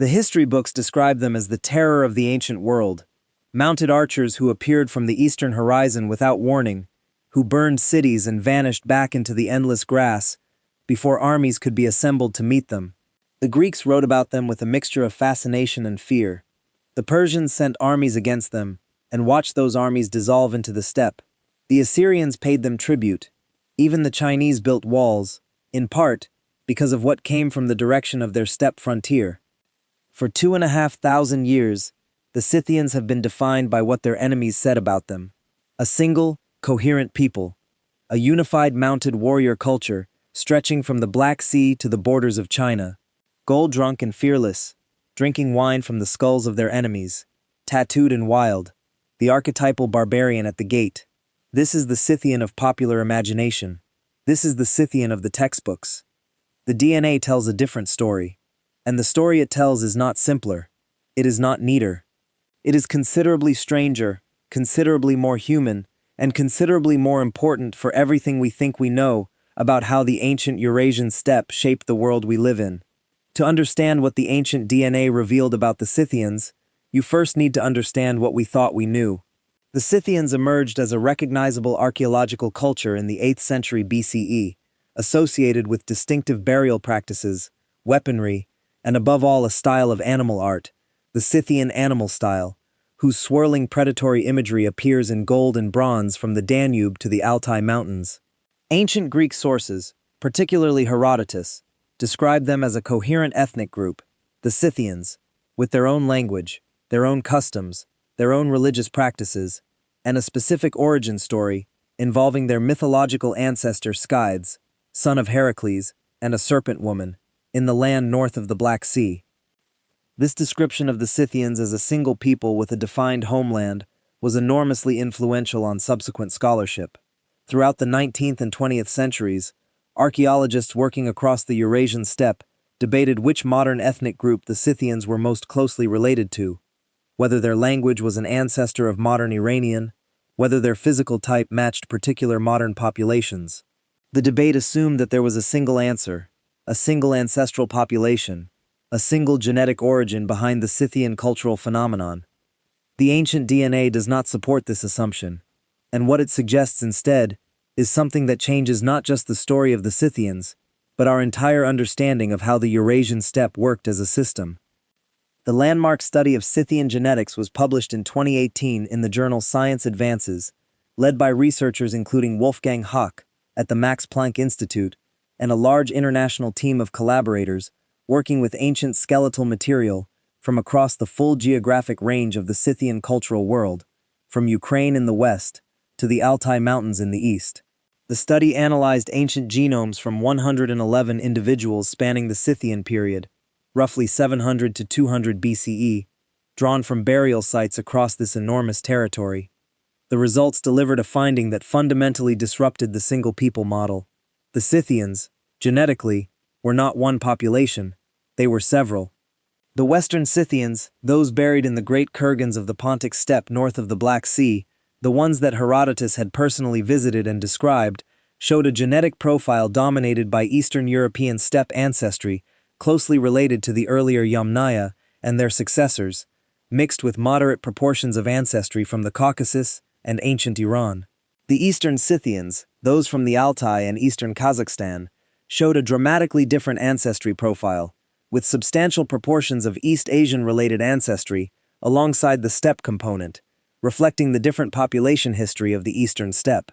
The history books describe them as the terror of the ancient world, mounted archers who appeared from the eastern horizon without warning, who burned cities and vanished back into the endless grass before armies could be assembled to meet them. The Greeks wrote about them with a mixture of fascination and fear. The Persians sent armies against them and watched those armies dissolve into the steppe. The Assyrians paid them tribute. Even the Chinese built walls, in part because of what came from the direction of their steppe frontier. For 2,500 years, the Scythians have been defined by what their enemies said about them. A single, coherent people, a unified mounted warrior culture stretching from the Black Sea to the borders of China, gold-drunk and fearless, drinking wine from the skulls of their enemies, tattooed and wild, the archetypal barbarian at the gate. This is the Scythian of popular imagination. This is the Scythian of the textbooks. The DNA tells a different story, and the story it tells is not simpler. It is not neater. It is considerably stranger, considerably more human, and considerably more important for everything we think we know about how the ancient Eurasian steppe shaped the world we live in. To understand what the ancient DNA revealed about the Scythians, you first need to understand what we thought we knew. The Scythians emerged as a recognizable archaeological culture in the 8th century BCE, associated with distinctive burial practices, weaponry, and above all a style of animal art, the Scythian animal style, whose swirling predatory imagery appears in gold and bronze from the Danube to the Altai Mountains. Ancient Greek sources, particularly Herodotus, describe them as a coherent ethnic group, the Scythians, with their own language, their own customs, their own religious practices, and a specific origin story involving their mythological ancestor Scythes, son of Heracles, and a serpent woman, in the land north of the Black Sea. This description of the Scythians as a single people with a defined homeland was enormously influential on subsequent scholarship. Throughout the 19th and 20th centuries, archaeologists working across the Eurasian steppe debated which modern ethnic group the Scythians were most closely related to, whether their language was an ancestor of modern Iranian, whether their physical type matched particular modern populations. The debate assumed that there was a single answer, a single ancestral population, a single genetic origin behind the Scythian cultural phenomenon. The ancient DNA does not support this assumption, and what it suggests instead is something that changes not just the story of the Scythians, but our entire understanding of how the Eurasian steppe worked as a system. The landmark study of Scythian genetics was published in 2018 in the journal Science Advances, led by researchers including Wolfgang Hock at the Max Planck Institute and a large international team of collaborators working with ancient skeletal material from across the full geographic range of the Scythian cultural world, from Ukraine in the west to the Altai Mountains in the east. The study analyzed ancient genomes from 111 individuals spanning the Scythian period, roughly 700 to 200 BCE, drawn from burial sites across this enormous territory. The results delivered a finding that fundamentally disrupted the single people model. The Scythians, genetically, were not one population, they were several. The Western Scythians, those buried in the great kurgans of the Pontic steppe north of the Black Sea, the ones that Herodotus had personally visited and described, showed a genetic profile dominated by Eastern European steppe ancestry, closely related to the earlier Yamnaya and their successors, mixed with moderate proportions of ancestry from the Caucasus and ancient Iran. The Eastern Scythians, those from the Altai and eastern Kazakhstan, showed a dramatically different ancestry profile, with substantial proportions of East Asian-related ancestry alongside the steppe component, reflecting the different population history of the eastern steppe.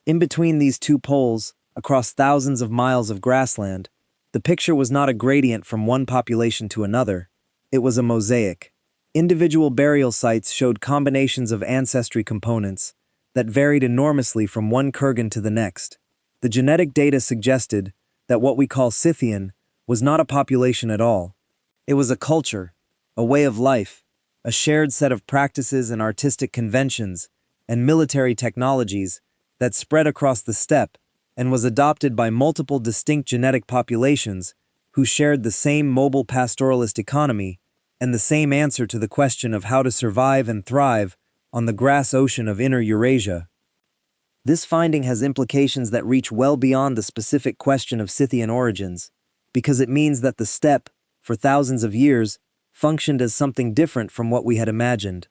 In between these two poles, across thousands of miles of grassland, the picture was not a gradient from one population to another, it was a mosaic. Individual burial sites showed combinations of ancestry components that varied enormously from one kurgan to the next. The genetic data suggested that what we call Scythian was not a population at all. It was a culture, a way of life, a shared set of practices and artistic conventions and military technologies that spread across the steppe and was adopted by multiple distinct genetic populations who shared the same mobile pastoralist economy and the same answer to the question of how to survive and thrive on the grass ocean of inner Eurasia. This finding has implications that reach well beyond the specific question of Scythian origins, because it means that the steppe, for thousands of years, functioned as something different from what we had imagined.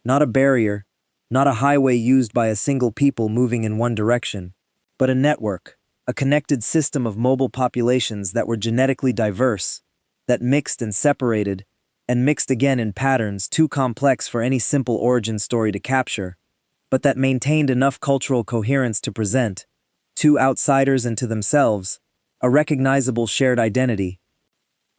Not a barrier, not a highway used by a single people moving in one direction, but a network, a connected system of mobile populations that were genetically diverse, that mixed and separated, and mixed again in patterns too complex for any simple origin story to capture, but that maintained enough cultural coherence to present, to outsiders and to themselves, a recognizable shared identity.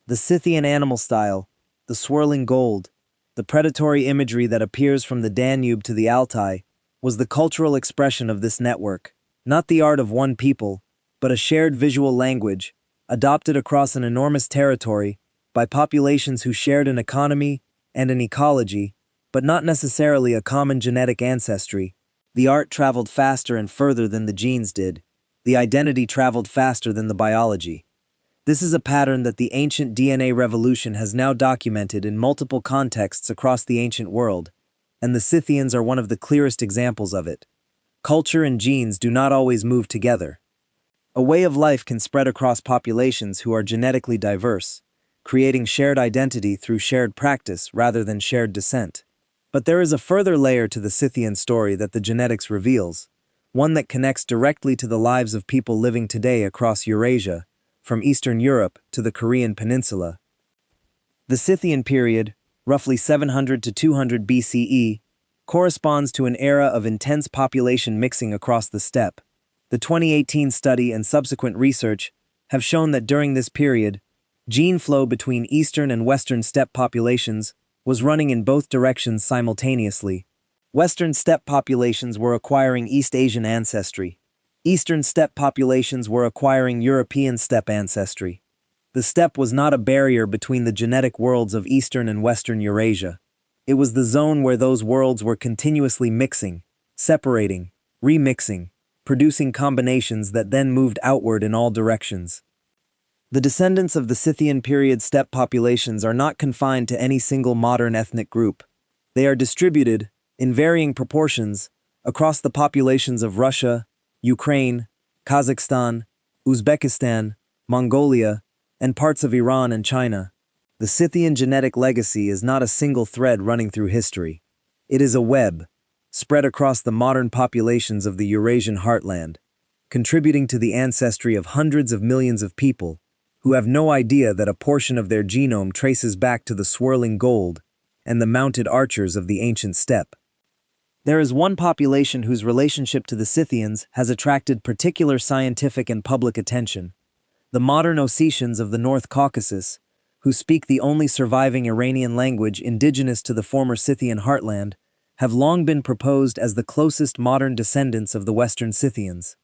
The Scythian animal style, the swirling gold, the predatory imagery that appears from the Danube to the Altai, was the cultural expression of this network, not the art of one people, but a shared visual language, adopted across an enormous territory by populations who shared an economy and an ecology, but not necessarily a common genetic ancestry. The art traveled faster and further than the genes did. The identity traveled faster than the biology. This is a pattern that the ancient DNA revolution has now documented in multiple contexts across the ancient world, and the Scythians are one of the clearest examples of it. Culture and genes do not always move together. A way of life can spread across populations who are genetically diverse, creating shared identity through shared practice rather than shared descent. But there is a further layer to the Scythian story that the genetics reveals, one that connects directly to the lives of people living today across Eurasia, from Eastern Europe to the Korean Peninsula. The Scythian period, roughly 700 to 200 BCE, corresponds to an era of intense population mixing across the steppe. The 2018 study and subsequent research have shown that during this period, gene flow between eastern and western steppe populations was running in both directions simultaneously. Western steppe populations were acquiring East Asian ancestry. Eastern steppe populations were acquiring European steppe ancestry. The steppe was not a barrier between the genetic worlds of Eastern and Western Eurasia. It was the zone where those worlds were continuously mixing, separating, remixing, producing combinations that then moved outward in all directions. The descendants of the Scythian period steppe populations are not confined to any single modern ethnic group. They are distributed, in varying proportions, across the populations of Russia, Ukraine, Kazakhstan, Uzbekistan, Mongolia, and parts of Iran and China. The Scythian genetic legacy is not a single thread running through history. It is a web, spread across the modern populations of the Eurasian heartland, contributing to the ancestry of hundreds of millions of people who have no idea that a portion of their genome traces back to the swirling gold and the mounted archers of the ancient steppe. There is one population whose relationship to the Scythians has attracted particular scientific and public attention: the modern Ossetians of the North Caucasus, who speak the only surviving Iranian language indigenous to the former Scythian heartland, have long been proposed as the closest modern descendants of the Western Scythians.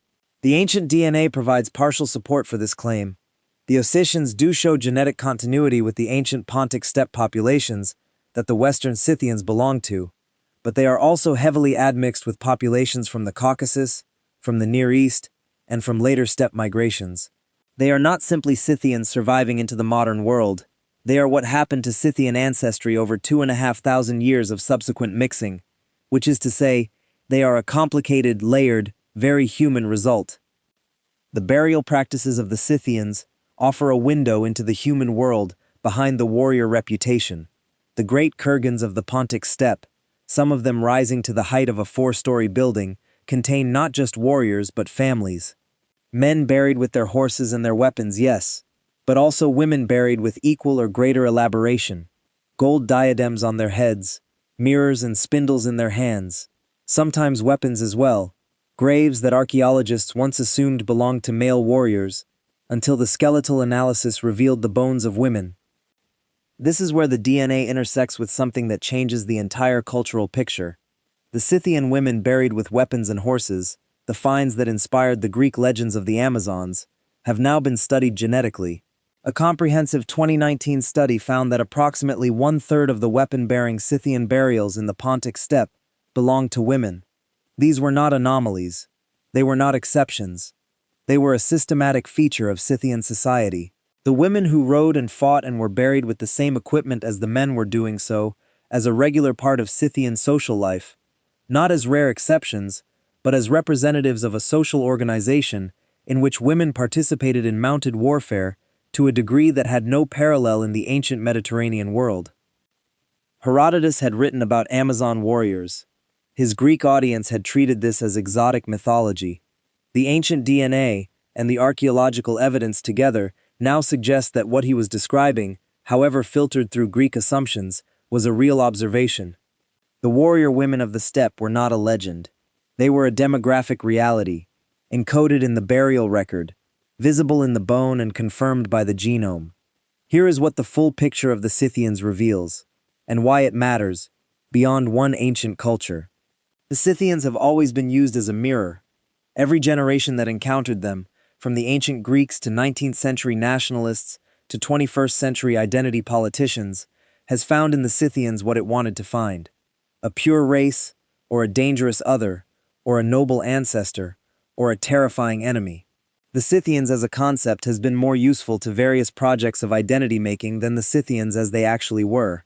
The ancient DNA provides partial support for this claim. The Ossetians do show genetic continuity with the ancient Pontic steppe populations that the Western Scythians belong to, but they are also heavily admixed with populations from the Caucasus, from the Near East, and from later steppe migrations. They are not simply Scythians surviving into the modern world. They are what happened to Scythian ancestry over 2,500 years of subsequent mixing, which is to say, they are a complicated, layered, very human result. The burial practices of the Scythians offer a window into the human world behind the warrior reputation. The great kurgans of the Pontic steppe, some of them rising to the height of a 4-story building, contain not just warriors but families. Men buried with their horses and their weapons, yes, but also women buried with equal or greater elaboration. Gold diadems on their heads, mirrors and spindles in their hands, sometimes weapons as well, graves that archaeologists once assumed belonged to male warriors, until the skeletal analysis revealed the bones of women. This is where the DNA intersects with something that changes the entire cultural picture. The Scythian women buried with weapons and horses, the finds that inspired the Greek legends of the Amazons, have now been studied genetically. A comprehensive 2019 study found that approximately 1/3 of the weapon-bearing Scythian burials in the Pontic steppe belonged to women. These were not anomalies. They were not exceptions. They were a systematic feature of Scythian society. The women who rode and fought and were buried with the same equipment as the men were doing so as a regular part of Scythian social life, not as rare exceptions, but as representatives of a social organization in which women participated in mounted warfare to a degree that had no parallel in the ancient Mediterranean world. Herodotus had written about Amazon warriors. His Greek audience had treated this as exotic mythology. The ancient DNA and the archaeological evidence together now suggest that what he was describing, however filtered through Greek assumptions, was a real observation. The warrior women of the steppe were not a legend. They were a demographic reality, encoded in the burial record, visible in the bone and confirmed by the genome. Here is what the full picture of the Scythians reveals, and why it matters, beyond one ancient culture. The Scythians have always been used as a mirror. Every generation that encountered them, from the ancient Greeks to 19th century nationalists to 21st century identity politicians, has found in the Scythians what it wanted to find: a pure race, or a dangerous other, or a noble ancestor, or a terrifying enemy. The Scythians as a concept has been more useful to various projects of identity making than the Scythians as they actually were.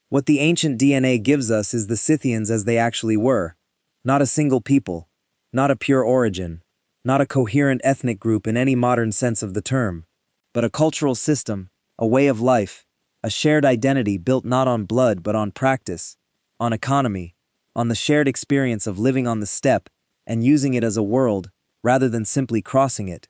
What the ancient DNA gives us is the Scythians as they actually were. Not a single people, not a pure origin, not a coherent ethnic group in any modern sense of the term, but a cultural system, a way of life, a shared identity built not on blood but on practice, on economy, on the shared experience of living on the steppe and using it as a world rather than simply crossing it.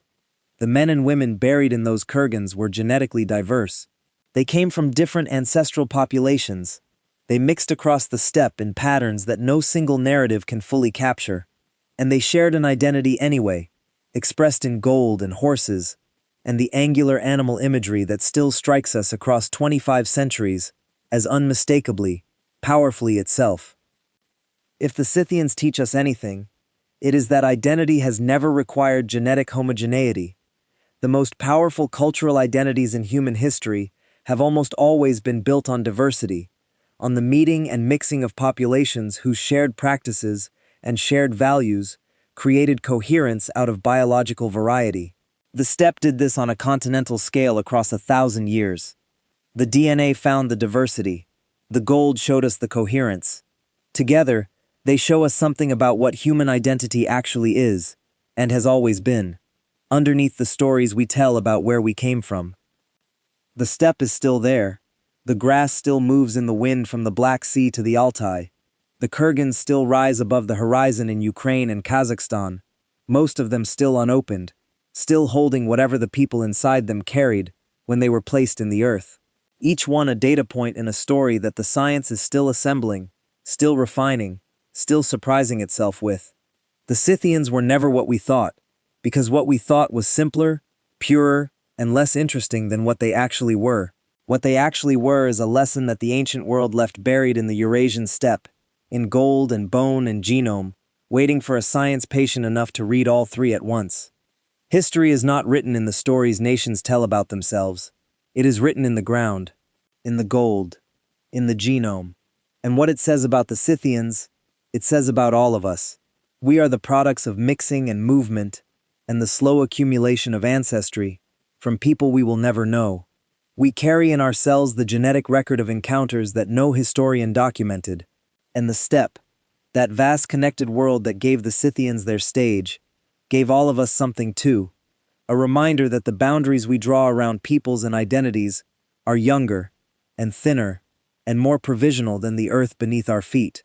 The men and women buried in those kurgans were genetically diverse. They came from different ancestral populations. They mixed across the steppe in patterns that no single narrative can fully capture. And they shared an identity anyway, expressed in gold and horses, and the angular animal imagery that still strikes us across 25 centuries as unmistakably, powerfully itself. If the Scythians teach us anything, it is that identity has never required genetic homogeneity. The most powerful cultural identities in human history have almost always been built on diversity, on the meeting and mixing of populations whose shared practices and shared values created coherence out of biological variety. The steppe did this on a continental scale across 1,000 years. The DNA found the diversity. The gold showed us the coherence. Together, they show us something about what human identity actually is, and has always been, underneath the stories we tell about where we came from. The steppe is still there. The grass still moves in the wind from the Black Sea to the Altai. The kurgans still rise above the horizon in Ukraine and Kazakhstan, most of them still unopened, still holding whatever the people inside them carried when they were placed in the earth. Each one a data point in a story that the science is still assembling, still refining, still surprising itself with. The Scythians were never what we thought, because what we thought was simpler, purer, and less interesting than what they actually were. What they actually were is a lesson that the ancient world left buried in the Eurasian steppe, in gold and bone and genome, waiting for a science patient enough to read all three at once. History is not written in the stories nations tell about themselves. It is written in the ground, in the gold, in the genome. And what it says about the Scythians, it says about all of us. We are the products of mixing and movement, and the slow accumulation of ancestry from people we will never know. We carry in ourselves the genetic record of encounters that no historian documented. And the steppe, that vast connected world that gave the Scythians their stage, gave all of us something too, a reminder that the boundaries we draw around peoples and identities are younger and thinner and more provisional than the earth beneath our feet.